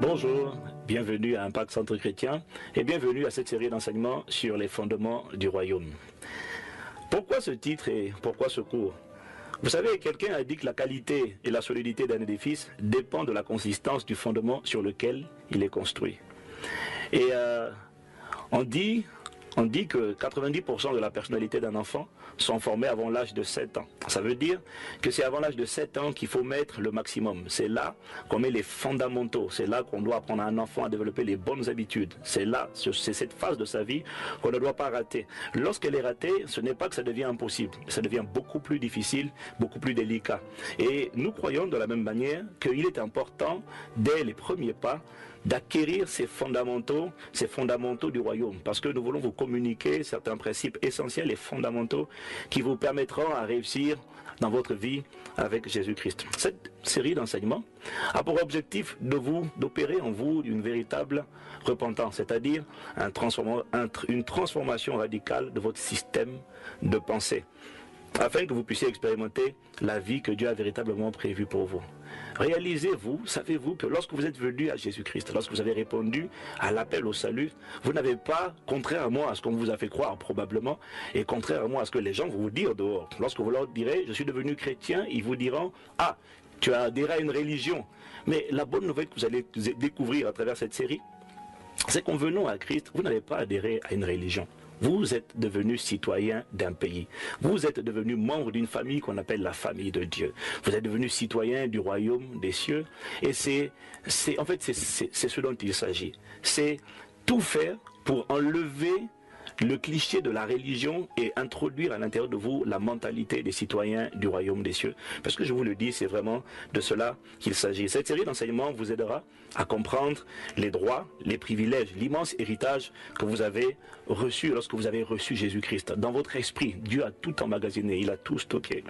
Bonjour, bienvenue à Impact Centre Chrétien et bienvenue à cette série d'enseignements sur les fondements du royaume. Pourquoi ce titre et pourquoi ce cours? Vous savez, quelqu'un a dit que la qualité et la solidité d'un édifice dépendent de la consistance du fondement sur lequel il est construit. Et on dit que 90% de la personnalité d'un enfant sont formés avant l'âge de 7 ans. Ça veut dire que c'est avant l'âge de 7 ans qu'il faut mettre le maximum. C'est là qu'on met les fondamentaux. C'est là qu'on doit apprendre à un enfant à développer les bonnes habitudes. C'est là, c'est cette phase de sa vie qu'on ne doit pas rater. Lorsqu'elle est ratée, ce n'est pas que ça devient impossible. Ça devient beaucoup plus difficile, beaucoup plus délicat. Et nous croyons de la même manière qu'il est important, dès les premiers pas, d'acquérir ces fondamentaux du royaume, parce que nous voulons vous communiquer certains principes essentiels et fondamentaux qui vous permettront à réussir dans votre vie avec Jésus-Christ. Cette série d'enseignements a pour objectif d'opérer en vous une véritable repentance, c'est-à-dire une transformation radicale de votre système de pensée, afin que vous puissiez expérimenter la vie que Dieu a véritablement prévue pour vous. Réalisez-vous, savez-vous que lorsque vous êtes venu à Jésus-Christ, lorsque vous avez répondu à l'appel au salut, vous n'avez pas, contrairement à ce qu'on vous a fait croire probablement, et contrairement à ce que les gens vont vous dire dehors, lorsque vous leur direz « je suis devenu chrétien », ils vous diront « ah, tu as adhéré à une religion ». Mais la bonne nouvelle que vous allez découvrir à travers cette série, c'est qu'en venant à Christ, vous n'avez pas adhéré à une religion. Vous êtes devenu citoyen d'un pays. Vous êtes devenu membre d'une famille qu'on appelle la famille de Dieu. Vous êtes devenu citoyen du royaume des cieux. Et c'est ce dont il s'agit. C'est tout faire pour enlever le cliché de la religion et introduire à l'intérieur de vous la mentalité des citoyens du royaume des cieux. Parce que je vous le dis, c'est vraiment de cela qu'il s'agit. Cette série d'enseignements vous aidera à comprendre les droits, les privilèges, l'immense héritage que vous avez reçu lorsque vous avez reçu Jésus-Christ. Dans votre esprit, Dieu a tout emmagasiné, il a tout stocké.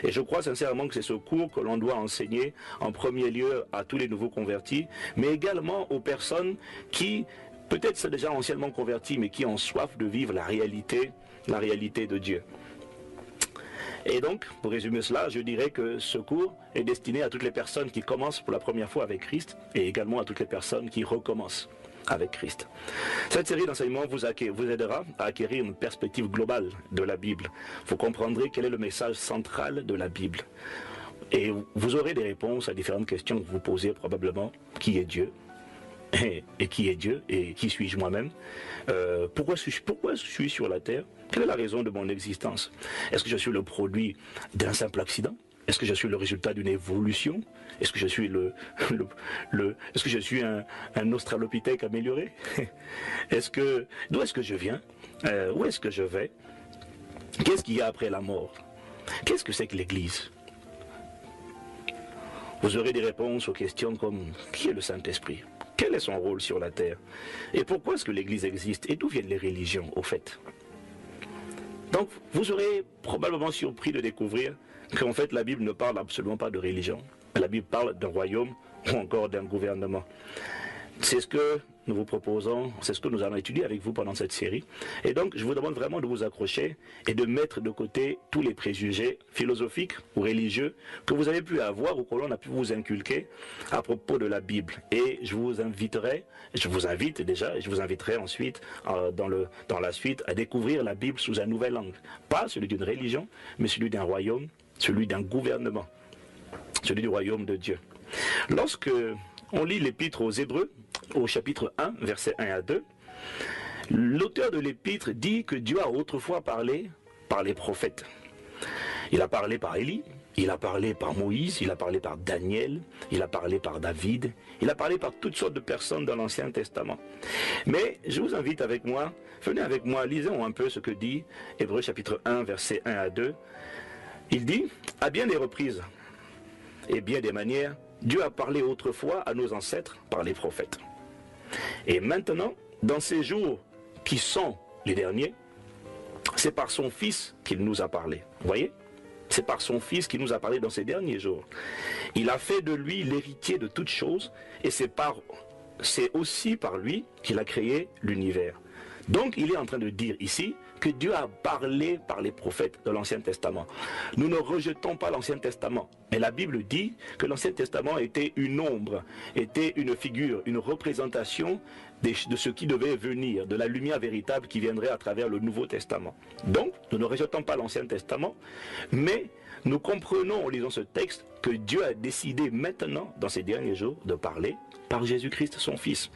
Et je crois sincèrement que c'est ce cours que l'on doit enseigner en premier lieu à tous les nouveaux convertis, mais également aux personnes qui peut-être sont déjà anciennement convertis, mais qui ont soif de vivre la réalité de Dieu. Et donc, pour résumer cela, je dirais que ce cours est destiné à toutes les personnes qui commencent pour la première fois avec Christ, et également à toutes les personnes qui recommencent avec Christ. Cette série d'enseignements vous aidera à acquérir une perspective globale de la Bible. Vous comprendrez quel est le message central de la Bible. Et vous aurez des réponses à différentes questions que vous posez probablement. Qui est Dieu ? Et qui est Dieu et qui suis-je moi-même? Pourquoi je suis sur la terre? Quelle est la raison de mon existence? Est-ce que je suis le produit d'un simple accident? Est-ce que je suis le résultat d'une évolution? Est-ce que je suis est-ce que je suis un australopithèque amélioré? D'où est-ce que je viens? Où est-ce que je vais? Qu'est-ce qu'il y a après la mort? Qu'est-ce que c'est que l'Église? Vous aurez des réponses aux questions comme qui est le Saint-Esprit? Quel est son rôle sur la terre? Et pourquoi est-ce que l'Église existe? Et d'où viennent les religions, au fait? Donc, vous serez probablement surpris de découvrir qu'en fait, la Bible ne parle absolument pas de religion. La Bible parle d'un royaume ou encore d'un gouvernement. C'est ce que nous vous proposons, c'est ce que nous allons étudier avec vous pendant cette série. Et donc, je vous demande vraiment de vous accrocher et de mettre de côté tous les préjugés philosophiques ou religieux que vous avez pu avoir ou que l'on a pu vous inculquer à propos de la Bible. Et je vous invite déjà, et je vous inviterai ensuite, dans la suite, à découvrir la Bible sous un nouvel angle. Pas celui d'une religion, mais celui d'un royaume, celui d'un gouvernement, celui du royaume de Dieu. Lorsque on lit l'épître aux Hébreux, au chapitre 1, versets 1 à 2, l'auteur de l'épître dit que Dieu a autrefois parlé par les prophètes. Il a parlé par Élie, il a parlé par Moïse, il a parlé par Daniel, il a parlé par David, il a parlé par toutes sortes de personnes dans l'Ancien Testament. Mais je vous invite venez avec moi, lisons un peu ce que dit Hébreux chapitre 1, versets 1 à 2. Il dit, à bien des reprises et bien des manières, Dieu a parlé autrefois à nos ancêtres par les prophètes. Et maintenant, dans ces jours qui sont les derniers, c'est par son Fils qu'il nous a parlé. Vous voyez? C'est par son Fils qu'il nous a parlé dans ces derniers jours. Il a fait de lui l'héritier de toutes choses, et c'est aussi par lui qu'il a créé l'univers. Donc il est en train de dire ici que Dieu a parlé par les prophètes de l'Ancien Testament. Nous ne rejetons pas l'Ancien Testament. Mais la Bible dit que l'Ancien Testament était une ombre, était une figure, une représentation de ce qui devait venir, de la lumière véritable qui viendrait à travers le Nouveau Testament. Donc, nous ne rejetons pas l'Ancien Testament, mais nous comprenons en lisant ce texte que Dieu a décidé maintenant, dans ces derniers jours, de parler par Jésus-Christ, son Fils.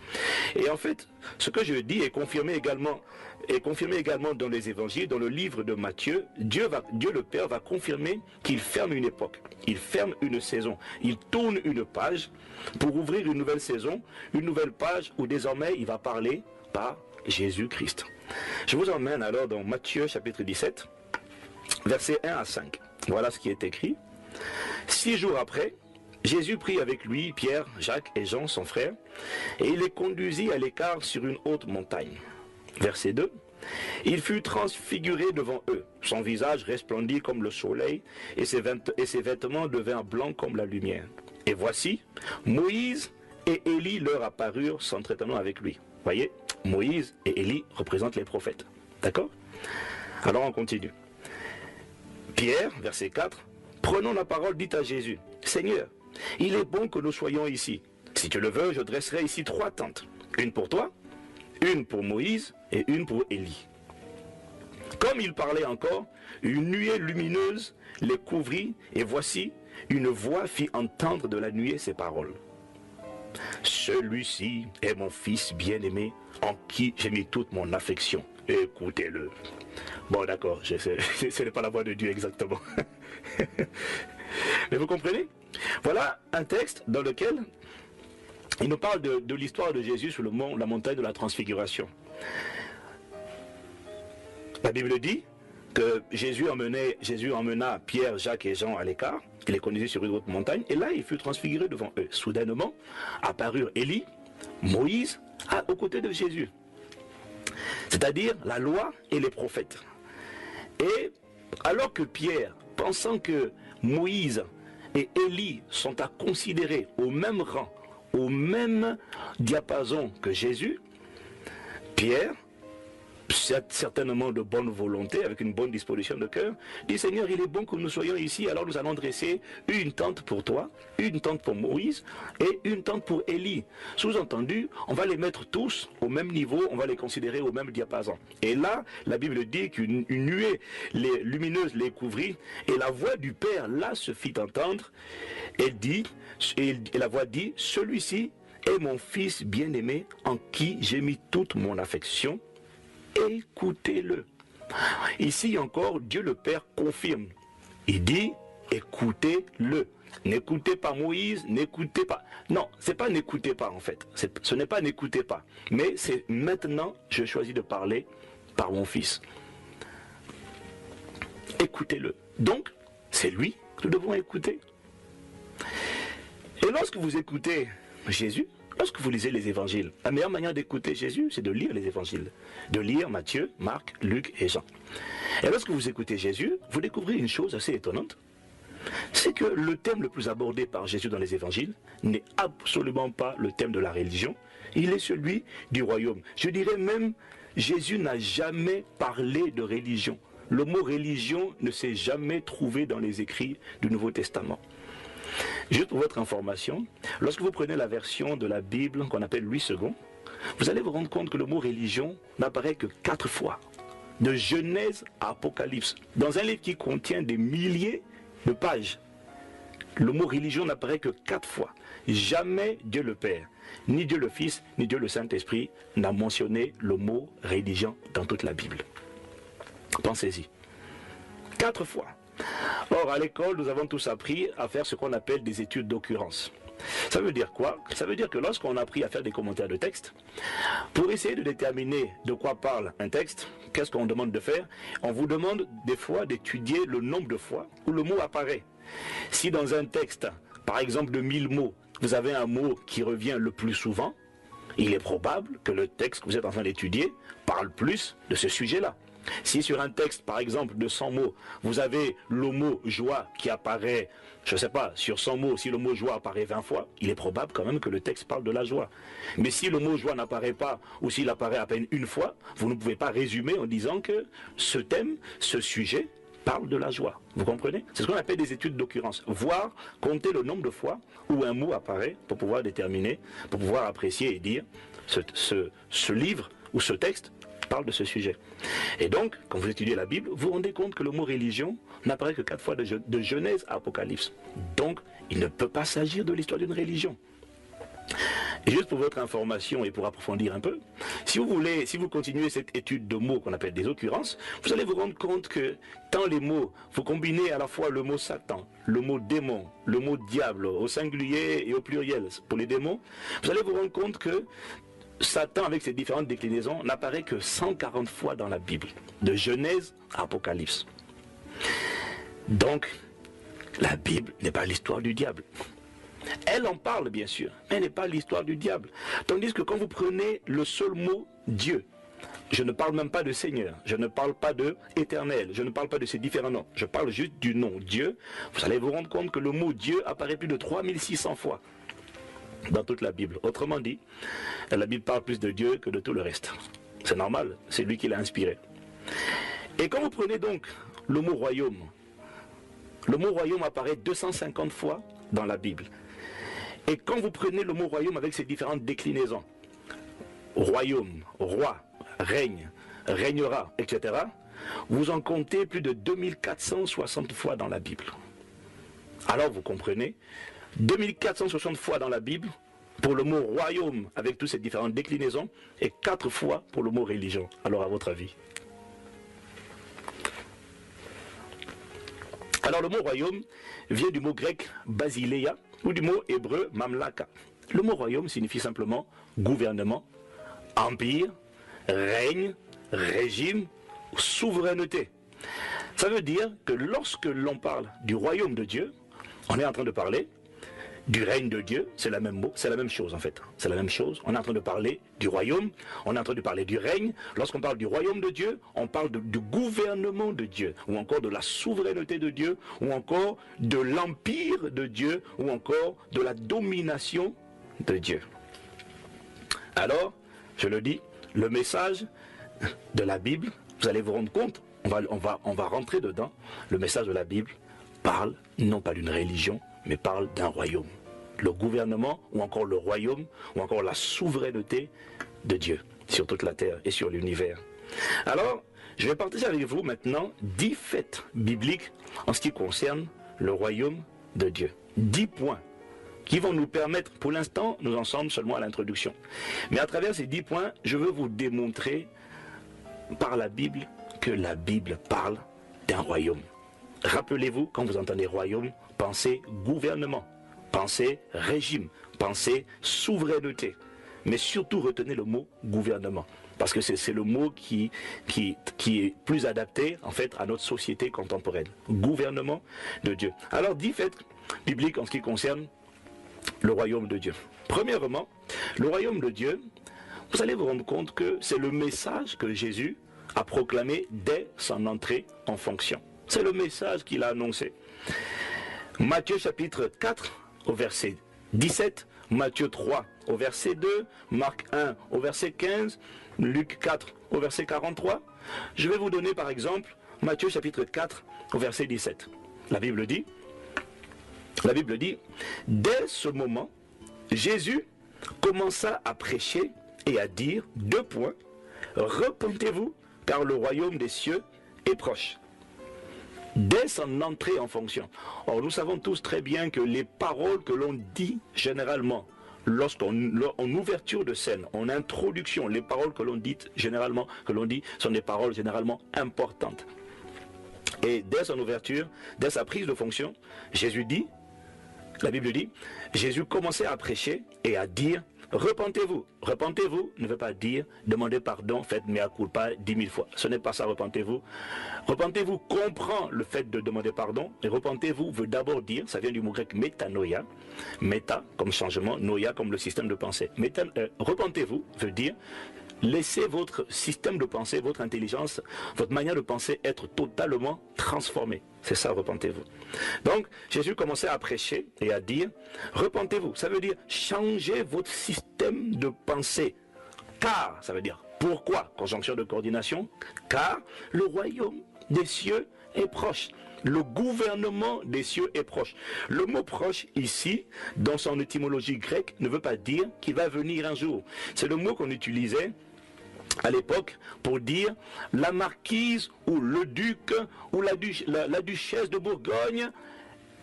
Et en fait, ce que je dis est confirmé également dans les évangiles, dans le livre de Matthieu. Dieu le Père va confirmer qu'il ferme une époque, il ferme une saison, il tourne une page pour ouvrir une nouvelle saison, une nouvelle page où désormais il va parler par Jésus-Christ. Je vous emmène alors dans Matthieu chapitre 17, versets 1 à 5. Voilà ce qui est écrit. 6 jours après, Jésus prit avec lui Pierre, Jacques et Jean, son frère, et il les conduisit à l'écart sur une haute montagne. Verset 2. Il fut transfiguré devant eux. Son visage resplendit comme le soleil, et ses vêtements devinrent blancs comme la lumière. Et voici, Moïse et Élie leur apparurent s'entretenant avec lui. Voyez, Moïse et Élie représentent les prophètes. D'accord? Alors on continue. Pierre, verset 4, prenons la parole, dit à Jésus, Seigneur, il est bon que nous soyons ici. Si tu le veux, je dresserai ici 3 tentes. Une pour toi, une pour Moïse et une pour Élie. Comme il parlait encore, une nuée lumineuse les couvrit et voici, une voix fit entendre de la nuée ces paroles. Celui-ci est mon fils bien-aimé en qui j'ai mis toute mon affection. Écoutez-le. Bon d'accord, ce n'est pas la voix de Dieu exactement. Mais vous comprenez? Voilà un texte dans lequel il nous parle de l'histoire de Jésus sur la montagne de la transfiguration. La Bible dit que Jésus emmena Pierre, Jacques et Jean à l'écart, il les conduisit sur une haute montagne, et là il fut transfiguré devant eux. Soudainement apparurent Élie, Moïse, aux côtés de Jésus. C'est-à-dire la loi et les prophètes. Et alors que Pierre, pensant que Moïse et Élie sont à considérer au même rang, au même diapason que Jésus, Pierre, certainement de bonne volonté, avec une bonne disposition de cœur, dit Seigneur, il est bon que nous soyons ici, alors nous allons dresser une tente pour toi, une tente pour Moïse et une tente pour Élie. Sous-entendu, on va les mettre tous au même niveau, on va les considérer au même diapason. Et là, la Bible dit qu'une nuée lumineuse les couvrit et la voix du Père là se fit entendre. Et la voix dit, celui-ci est mon fils bien-aimé en qui j'ai mis toute mon affection. Écoutez-le. Ici encore, Dieu le Père confirme. Il dit, écoutez-le. N'écoutez pas Moïse, n'écoutez pas. Non, c'est pas n'écoutez pas en fait. Ce n'est pas n'écoutez pas. Mais c'est maintenant, je choisis de parler par mon fils. Écoutez-le. Donc, c'est lui que nous devons écouter. Et lorsque vous écoutez Jésus, lorsque vous lisez les évangiles, la meilleure manière d'écouter Jésus, c'est de lire les évangiles. De lire Matthieu, Marc, Luc et Jean. Et lorsque vous écoutez Jésus, vous découvrez une chose assez étonnante. C'est que le thème le plus abordé par Jésus dans les évangiles n'est absolument pas le thème de la religion. Il est celui du royaume. Je dirais même, Jésus n'a jamais parlé de religion. Le mot religion ne s'est jamais trouvé dans les écrits du Nouveau Testament. Juste pour votre information, lorsque vous prenez la version de la Bible qu'on appelle Louis II, vous allez vous rendre compte que le mot religion n'apparaît que 4 fois. De Genèse à Apocalypse. Dans un livre qui contient des milliers de pages, le mot religion n'apparaît que 4 fois. Jamais Dieu le Père, ni Dieu le Fils, ni Dieu le Saint-Esprit n'a mentionné le mot religion dans toute la Bible. Pensez-y. 4 fois. Or, à l'école, nous avons tous appris à faire ce qu'on appelle des études d'occurrence. Ça veut dire quoi? Ça veut dire que lorsqu'on a appris à faire des commentaires de texte, pour essayer de déterminer de quoi parle un texte, qu'est-ce qu'on demande de faire? On vous demande des fois d'étudier le nombre de fois où le mot apparaît. Si dans un texte, par exemple de 1000 mots, vous avez un mot qui revient le plus souvent, il est probable que le texte que vous êtes en train d'étudier parle plus de ce sujet-là. Si sur un texte, par exemple, de 100 mots, vous avez le mot joie qui apparaît, je ne sais pas, sur 100 mots, si le mot joie apparaît 20 fois, il est probable quand même que le texte parle de la joie. Mais si le mot joie n'apparaît pas, ou s'il apparaît à peine une fois, vous ne pouvez pas résumer en disant que ce thème, ce sujet, parle de la joie. Vous comprenez? C'est ce qu'on appelle des études d'occurrence. Voir, compter le nombre de fois où un mot apparaît pour pouvoir déterminer, pour pouvoir apprécier et dire ce livre ou ce texte parle de ce sujet. Et donc, quand vous étudiez la Bible, vous vous rendez compte que le mot religion n'apparaît que 4 fois de Genèse à Apocalypse. Donc, il ne peut pas s'agir de l'histoire d'une religion. Et juste pour votre information et pour approfondir un peu, si vous continuez cette étude de mots qu'on appelle des occurrences, vous allez vous rendre compte que dans les mots, vous combinez à la fois le mot Satan, le mot démon, le mot diable au singulier et au pluriel pour les démons, vous allez vous rendre compte que Satan, avec ses différentes déclinaisons, n'apparaît que 140 fois dans la Bible, de Genèse à Apocalypse. Donc, la Bible n'est pas l'histoire du diable. Elle en parle bien sûr, mais elle n'est pas l'histoire du diable. Tandis que quand vous prenez le seul mot Dieu, je ne parle même pas de Seigneur, je ne parle pas de éternel, je ne parle pas de ces différents noms, je parle juste du nom Dieu, vous allez vous rendre compte que le mot Dieu apparaît plus de 3600 fois dans toute la Bible. Autrement dit, la Bible parle plus de Dieu que de tout le reste. C'est normal, c'est lui qui l'a inspiré. Et quand vous prenez donc le mot royaume apparaît 250 fois dans la Bible. Et quand vous prenez le mot royaume avec ses différentes déclinaisons, royaume, roi, règne, régnera, etc., vous en comptez plus de 2460 fois dans la Bible. Alors vous comprenez, 2460 fois dans la Bible pour le mot royaume avec toutes ces différentes déclinaisons et 4 fois pour le mot religion. Alors à votre avis? Alors le mot royaume vient du mot grec basileia ou du mot hébreu mamlaka. Le mot royaume signifie simplement gouvernement, empire, règne, régime, souveraineté. Ça veut dire que lorsque l'on parle du royaume de Dieu, on est en train de parler du règne de Dieu, c'est la même chose en fait. C'est la même chose. On est en train de parler du royaume, on est en train de parler du règne. Lorsqu'on parle du royaume de Dieu, on parle du gouvernement de Dieu, ou encore de la souveraineté de Dieu, ou encore de l'empire de Dieu, ou encore de la domination de Dieu. Alors, je le dis, le message de la Bible, vous allez vous rendre compte, on va rentrer dedans, le message de la Bible parle non pas d'une religion, mais parle d'un royaume. Le gouvernement, ou encore le royaume, ou encore la souveraineté de Dieu sur toute la terre et sur l'univers. Alors, je vais partager avec vous maintenant 10 faits bibliques en ce qui concerne le royaume de Dieu. 10 points qui vont nous permettre, pour l'instant, nous en sommes seulement à l'introduction. Mais à travers ces 10 points, je veux vous démontrer par la Bible que la Bible parle d'un royaume. Rappelez-vous, quand vous entendez royaume, pensez gouvernement, pensez régime, pensez souveraineté. Mais surtout retenez le mot gouvernement. Parce que c'est le mot qui est plus adapté en fait à notre société contemporaine. Gouvernement de Dieu. Alors 10 faits bibliques en ce qui concerne le royaume de Dieu. Premièrement, le royaume de Dieu, vous allez vous rendre compte que c'est le message que Jésus a proclamé dès son entrée en fonction. C'est le message qu'il a annoncé. Matthieu chapitre 4 au verset 17, Matthieu 3 au verset 2, Marc 1 au verset 15, Luc 4 au verset 43. Je vais vous donner par exemple Matthieu chapitre 4 au verset 17. La Bible dit, dès ce moment, Jésus commença à prêcher et à dire 2 points, repentez-vous car le royaume des cieux est proche. Dès son entrée en fonction. Or, nous savons tous très bien que les paroles que l'on dit généralement, en ouverture de scène, en introduction, les paroles que l'on dit généralement, sont des paroles généralement importantes. Et dès son ouverture, dès sa prise de fonction, Jésus dit, la Bible dit, Jésus commençait à prêcher et à dire, repentez-vous. Repentez-vous ne veut pas dire demandez pardon, faites mea culpa 10 000 fois. Ce n'est pas ça, repentez-vous. Repentez-vous comprend le fait de demander pardon. Et repentez-vous veut d'abord dire, ça vient du mot grec métanoïa. Méta comme changement, noïa comme le système de pensée. Repentez-vous veut dire laissez votre système de pensée, votre intelligence, votre manière de penser être totalement transformée. C'est ça, repentez-vous. Donc, Jésus commençait à prêcher et à dire, repentez-vous. Ça veut dire changez votre système de pensée. Car, ça veut dire pourquoi, conjonction de coordination, car le royaume des cieux est proche. Le gouvernement des cieux est proche. Le mot proche ici, dans son étymologie grecque, ne veut pas dire qu'il va venir un jour. C'est le mot qu'on utilisait à l'époque pour dire la marquise ou le duc ou la duchesse de Bourgogne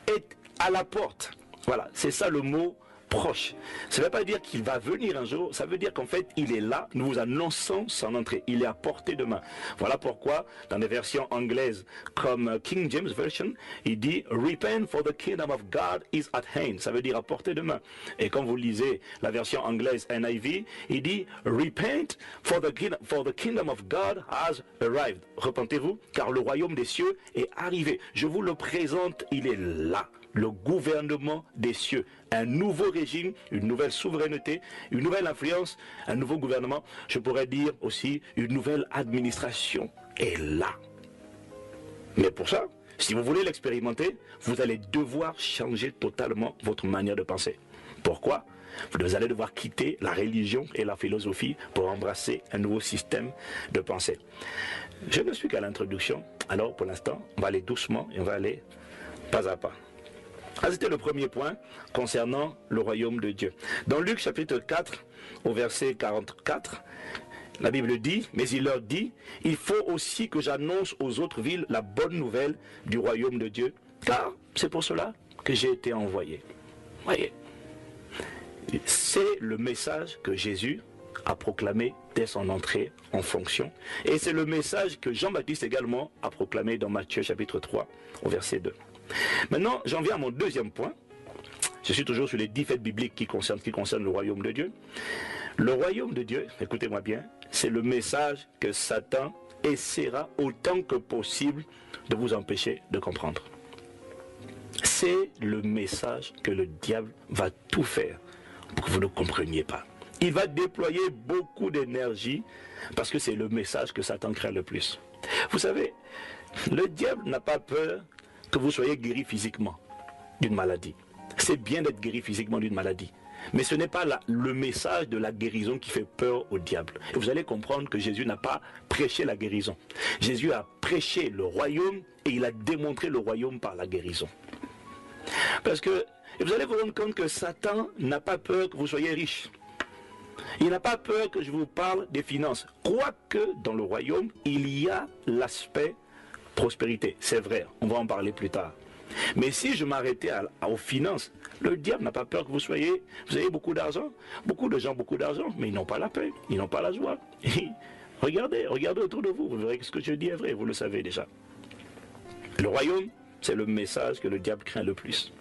est à la porte. Voilà, c'est ça le mot proche. Ça ne veut pas dire qu'il va venir un jour, ça veut dire qu'en fait il est là, nous vous annonçons son entrée, il est à portée de main. Voilà pourquoi dans les versions anglaises comme King James Version, il dit repent for the kingdom of God is at hand, ça veut dire à portée de main. Et quand vous lisez la version anglaise NIV, il dit repent for the kingdom of God has arrived. Repentez-vous car le royaume des cieux est arrivé. Je vous le présente, il est là. Le gouvernement des cieux, un nouveau régime, une nouvelle souveraineté, une nouvelle influence, un nouveau gouvernement, je pourrais dire aussi une nouvelle administration est là. Mais pour ça, si vous voulez l'expérimenter, vous allez devoir changer totalement votre manière de penser. Pourquoi ? Vous allez devoir quitter la religion et la philosophie pour embrasser un nouveau système de pensée. Je ne suis qu'à l'introduction, alors pour l'instant, on va aller doucement et on va aller pas à pas. Ah, c'était le premier point concernant le royaume de Dieu. Dans Luc chapitre 4, au verset 44, la Bible dit, mais il leur dit, il faut aussi que j'annonce aux autres villes la bonne nouvelle du royaume de Dieu, car c'est pour cela que j'ai été envoyé. Voyez, c'est le message que Jésus a proclamé dès son entrée en fonction. Et c'est le message que Jean-Baptiste également a proclamé dans Matthieu chapitre 3, au verset 2. Maintenant, j'en viens à mon deuxième point. Je suis toujours sur les 10 faits bibliques qui concernent le royaume de Dieu. Le royaume de Dieu, écoutez-moi bien, c'est le message que Satan essaiera autant que possible de vous empêcher de comprendre. C'est le message que le diable va tout faire pour que vous ne compreniez pas. Il va déployer beaucoup d'énergie parce que c'est le message que Satan craint le plus. Vous savez, le diable n'a pas peur que vous soyez guéri physiquement d'une maladie. C'est bien d'être guéri physiquement d'une maladie. Mais ce n'est pas le message de la guérison qui fait peur au diable. Et vous allez comprendre que Jésus n'a pas prêché la guérison. Jésus a prêché le royaume et il a démontré le royaume par la guérison. Parce que vous allez vous rendre compte que Satan n'a pas peur que vous soyez riche. Il n'a pas peur que je vous parle des finances. Quoique dans le royaume, il y a l'aspect prospérité. C'est vrai, on va en parler plus tard. Mais si je m'arrêtais aux finances, le diable n'a pas peur que vous ayez beaucoup d'argent. Beaucoup de gens, beaucoup d'argent, mais ils n'ont pas la paix, ils n'ont pas la joie. Regardez autour de vous, vous verrez que ce que je dis est vrai, vous le savez déjà. Le royaume, c'est le message que le diable craint le plus.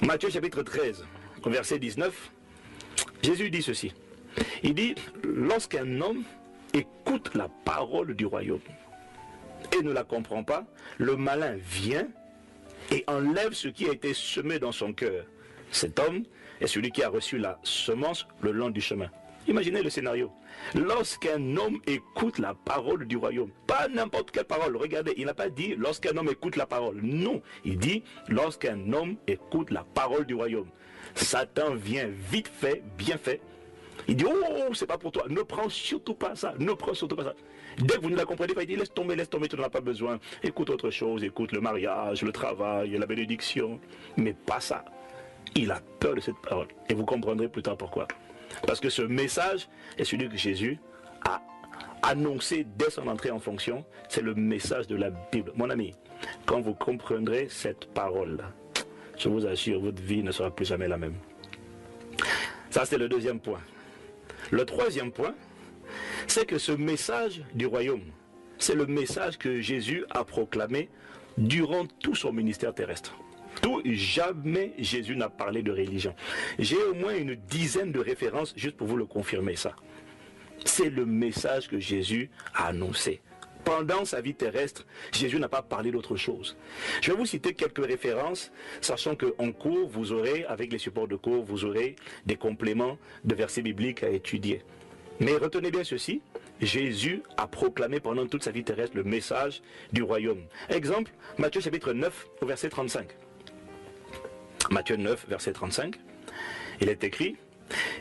Matthieu chapitre 13, au verset 19, Jésus dit ceci. Il dit, lorsqu'un homme écoute la parole du royaume et ne la comprend pas, le malin vient et enlève ce qui a été semé dans son cœur. Cet homme est celui qui a reçu la semence le long du chemin. Imaginez le scénario. Lorsqu'un homme écoute la parole du royaume, pas n'importe quelle parole, regardez, il n'a pas dit lorsqu'un homme écoute la parole. Non, il dit lorsqu'un homme écoute la parole du royaume. Satan vient vite fait, bien fait. Il dit, oh, c'est pas pour toi, ne prends surtout pas ça, ne prends surtout pas ça. Dès que vous ne la comprenez pas, il dit, laisse tomber, tu n'en as pas besoin. Écoute autre chose, écoute le mariage, le travail, la bénédiction. Mais pas ça. Il a peur de cette parole. Et vous comprendrez plus tard pourquoi. Parce que ce message est celui que Jésus a annoncé dès son entrée en fonction. C'est le message de la Bible. Mon ami, quand vous comprendrez cette parole, je vous assure, votre vie ne sera plus jamais la même. Ça, c'est le deuxième point. Le troisième point, c'est que ce message du royaume, c'est le message que Jésus a proclamé durant tout son ministère terrestre. Jamais Jésus n'a parlé de religion. J'ai au moins une dizaine de références juste pour vous le confirmer ça. C'est le message que Jésus a annoncé. Pendant sa vie terrestre, Jésus n'a pas parlé d'autre chose. Je vais vous citer quelques références, sachant qu'en cours, vous aurez, avec les supports de cours, vous aurez des compléments de versets bibliques à étudier. Mais retenez bien ceci, Jésus a proclamé pendant toute sa vie terrestre le message du royaume. Exemple, Matthieu chapitre 9, au verset 35. Matthieu 9, verset 35, il est écrit,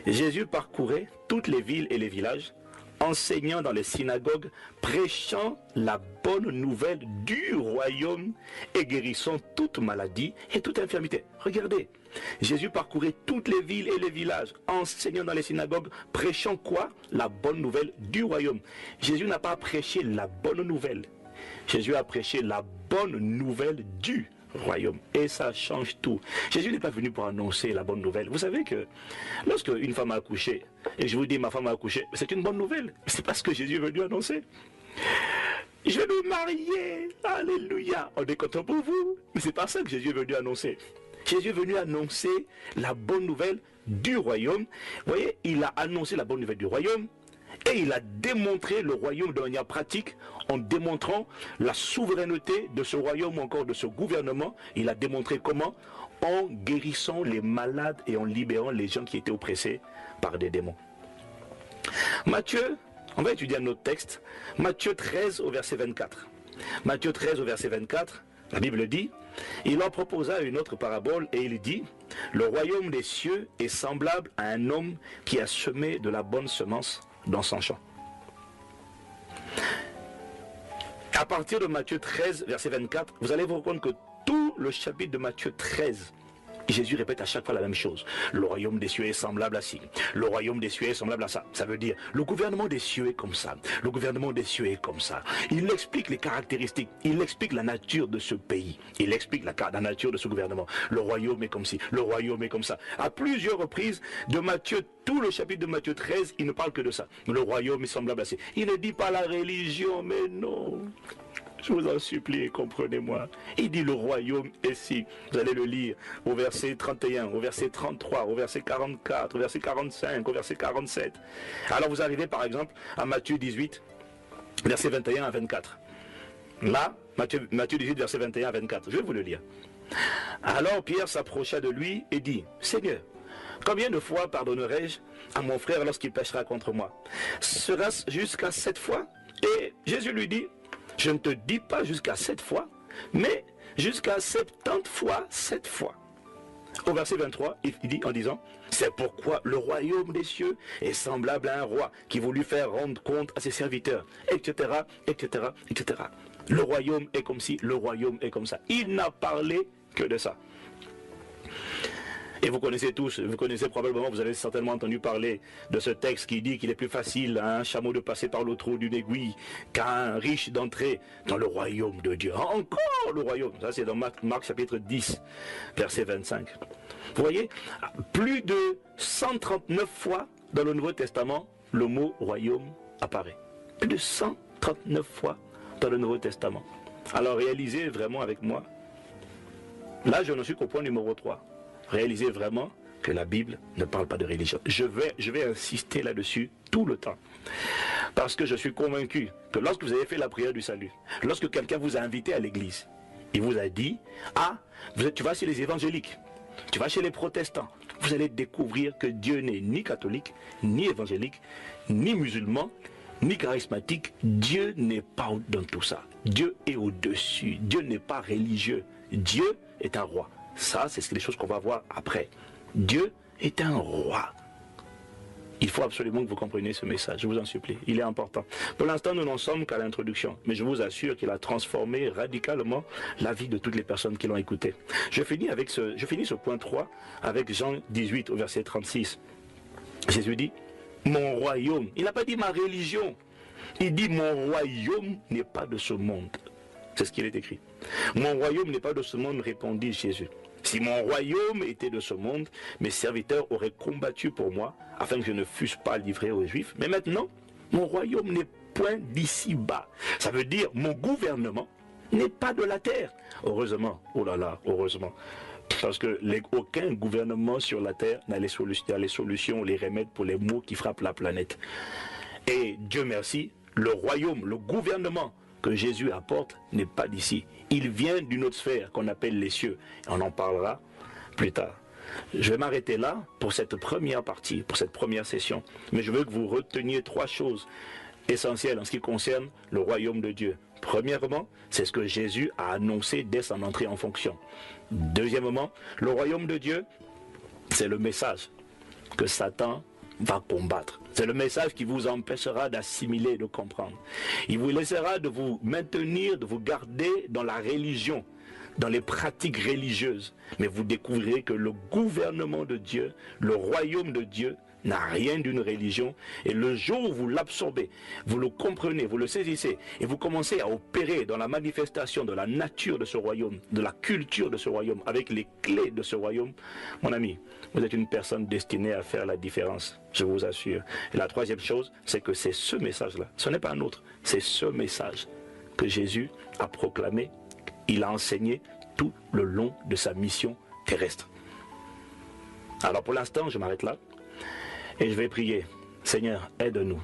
Jésus parcourait toutes les villes et les villages, enseignant dans les synagogues, prêchant la bonne nouvelle du royaume et guérissant toute maladie et toute infirmité. Regardez, Jésus parcourait toutes les villes et les villages, enseignant dans les synagogues, prêchant quoi? La bonne nouvelle du royaume. Jésus n'a pas prêché la bonne nouvelle. Jésus a prêché la bonne nouvelle du royaume. Et ça change tout. Jésus n'est pas venu pour annoncer la bonne nouvelle. Vous savez que lorsque une femme a accouché, et je vous dis ma femme a accouché, c'est une bonne nouvelle. C'est pas ce que Jésus est venu annoncer. Je vais me marier. Alléluia. On est content pour vous. Mais c'est pas ça que Jésus est venu annoncer. Jésus est venu annoncer la bonne nouvelle du royaume. Vous voyez, il a annoncé la bonne nouvelle du royaume. Et il a démontré le royaume de manière pratique en démontrant la souveraineté de ce royaume, encore de ce gouvernement. Il a démontré comment? En guérissant les malades et en libérant les gens qui étaient oppressés par des démons. Matthieu, on va étudier un autre texte. Matthieu 13 au verset 24. Matthieu 13 au verset 24, la Bible dit, il en proposa une autre parabole et il dit, le royaume des cieux est semblable à un homme qui a semé de la bonne semence dans son champ. À partir de Matthieu 13, verset 24, vous allez vous rendre compte que tout le chapitre de Matthieu 13, Jésus répète à chaque fois la même chose. Le royaume des cieux est semblable à ci. Le royaume des cieux est semblable à ça. Ça veut dire, le gouvernement des cieux est comme ça. Le gouvernement des cieux est comme ça. Il explique les caractéristiques. Il explique la nature de ce pays. Il explique la nature de ce gouvernement. Le royaume est comme ci. Le royaume est comme ça. À plusieurs reprises de Matthieu, tout le chapitre de Matthieu 13, il ne parle que de ça. Le royaume est semblable à ci. Il ne dit pas la religion, mais non. Je vous en supplie, comprenez-moi. Il dit le royaume est ici. Vous allez le lire au verset 31, au verset 33, au verset 44, au verset 45, au verset 47. Alors vous arrivez par exemple à Matthieu 18, verset 21 à 24. Là, Matthieu 18, verset 21 à 24. Je vais vous le lire. Alors Pierre s'approcha de lui et dit, Seigneur, combien de fois pardonnerai-je à mon frère lorsqu'il péchera contre moi? Sera-ce jusqu'à 7 fois? Et Jésus lui dit, je ne te dis pas jusqu'à 7 fois, mais jusqu'à 70 fois 7 fois. Au verset 23, il dit en disant, c'est pourquoi le royaume des cieux est semblable à un roi qui voulut faire rendre compte à ses serviteurs, etc., etc., etc. Le royaume est comme ci, le royaume est comme ça. Il n'a parlé que de ça. Et vous connaissez tous, vous connaissez probablement, vous avez certainement entendu parler de ce texte qui dit qu'il est plus facile à un chameau de passer par le trou d'une aiguille qu'à un riche d'entrer dans le royaume de Dieu. Encore le royaume, ça c'est dans Marc chapitre 10, verset 25. Vous voyez, plus de 139 fois dans le Nouveau Testament, le mot royaume apparaît. Plus de 139 fois dans le Nouveau Testament. Alors réalisez vraiment avec moi, là je ne suis qu'au point numéro 3. Réalisez vraiment que la Bible ne parle pas de religion. Je vais insister là-dessus tout le temps. Parce que je suis convaincu que lorsque vous avez fait la prière du salut, lorsque quelqu'un vous a invité à l'église, il vous a dit, ah, tu vas chez les évangéliques, tu vas chez les protestants, vous allez découvrir que Dieu n'est ni catholique, ni évangélique, ni musulman, ni charismatique. Dieu n'est pas dans tout ça. Dieu est au-dessus. Dieu n'est pas religieux. Dieu est un roi. Ça, c'est les choses qu'on va voir après. Dieu est un roi. Il faut absolument que vous compreniez ce message, je vous en supplie. Il est important. Pour l'instant, nous n'en sommes qu'à l'introduction. Mais je vous assure qu'il a transformé radicalement la vie de toutes les personnes qui l'ont écouté. Je finis ce point 3 avec Jean 18 au verset 36. Jésus dit, mon royaume. Il n'a pas dit ma religion. Il dit, mon royaume n'est pas de ce monde. C'est ce qu'il est écrit. Mon royaume n'est pas de ce monde, répondit Jésus. Si mon royaume était de ce monde, mes serviteurs auraient combattu pour moi, afin que je ne fusse pas livré aux Juifs. Mais maintenant, mon royaume n'est point d'ici-bas. Ça veut dire, mon gouvernement n'est pas de la terre. Heureusement, oh là là, heureusement. Parce que aucun gouvernement sur la terre n'a les solutions, les remèdes pour les maux qui frappent la planète. Et Dieu merci, le royaume, le gouvernement que Jésus apporte n'est pas d'ici. Il vient d'une autre sphère qu'on appelle les cieux. On en parlera plus tard. Je vais m'arrêter là pour cette première partie, pour cette première session. Mais je veux que vous reteniez 3 choses essentielles en ce qui concerne le royaume de Dieu. Premièrement, c'est ce que Jésus a annoncé dès son entrée en fonction. Deuxièmement, le royaume de Dieu, c'est le message que Satan va combattre. C'est le message qui vous empêchera d'assimiler et de comprendre. Il vous laissera de vous maintenir, de vous garder dans la religion, dans les pratiques religieuses. Mais vous découvrirez que le gouvernement de Dieu, le royaume de Dieu, n'a rien d'une religion. Et le jour où vous l'absorbez, vous le comprenez, vous le saisissez, et vous commencez à opérer dans la manifestation de la nature de ce royaume, de la culture de ce royaume, avec les clés de ce royaume, mon ami, vous êtes une personne destinée à faire la différence, je vous assure. Et la troisième chose, c'est que c'est ce message-là, ce n'est pas un autre, c'est ce message que Jésus a proclamé, il a enseigné tout le long de sa mission terrestre. Alors pour l'instant, je m'arrête là. Et je vais prier. Seigneur, aide-nous.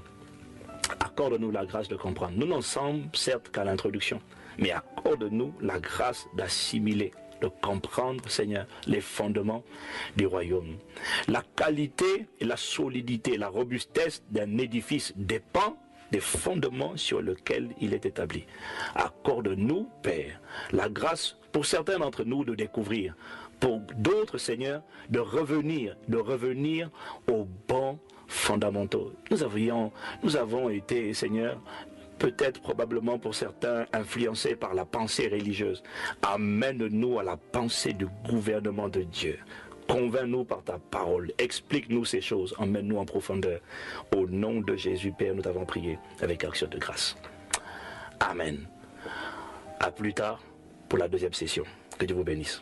Accorde-nous la grâce de comprendre. Nous n'en sommes certes qu'à l'introduction, mais accorde-nous la grâce d'assimiler, de comprendre, Seigneur, les fondements du royaume. La qualité et la solidité, la robustesse d'un édifice dépend des fondements sur lesquels il est établi. Accorde-nous, Père, la grâce pour certains d'entre nous de découvrir, pour d'autres, Seigneur, de revenir aux bons fondamentaux. Nous avons été, Seigneur, peut-être probablement pour certains influencés par la pensée religieuse. Amène-nous à la pensée du gouvernement de Dieu. Convainc-nous par ta parole. Explique-nous ces choses. Emmène-nous en profondeur. Au nom de Jésus, Père, nous t'avons prié avec action de grâce. Amen. À plus tard pour la deuxième session. Que Dieu vous bénisse.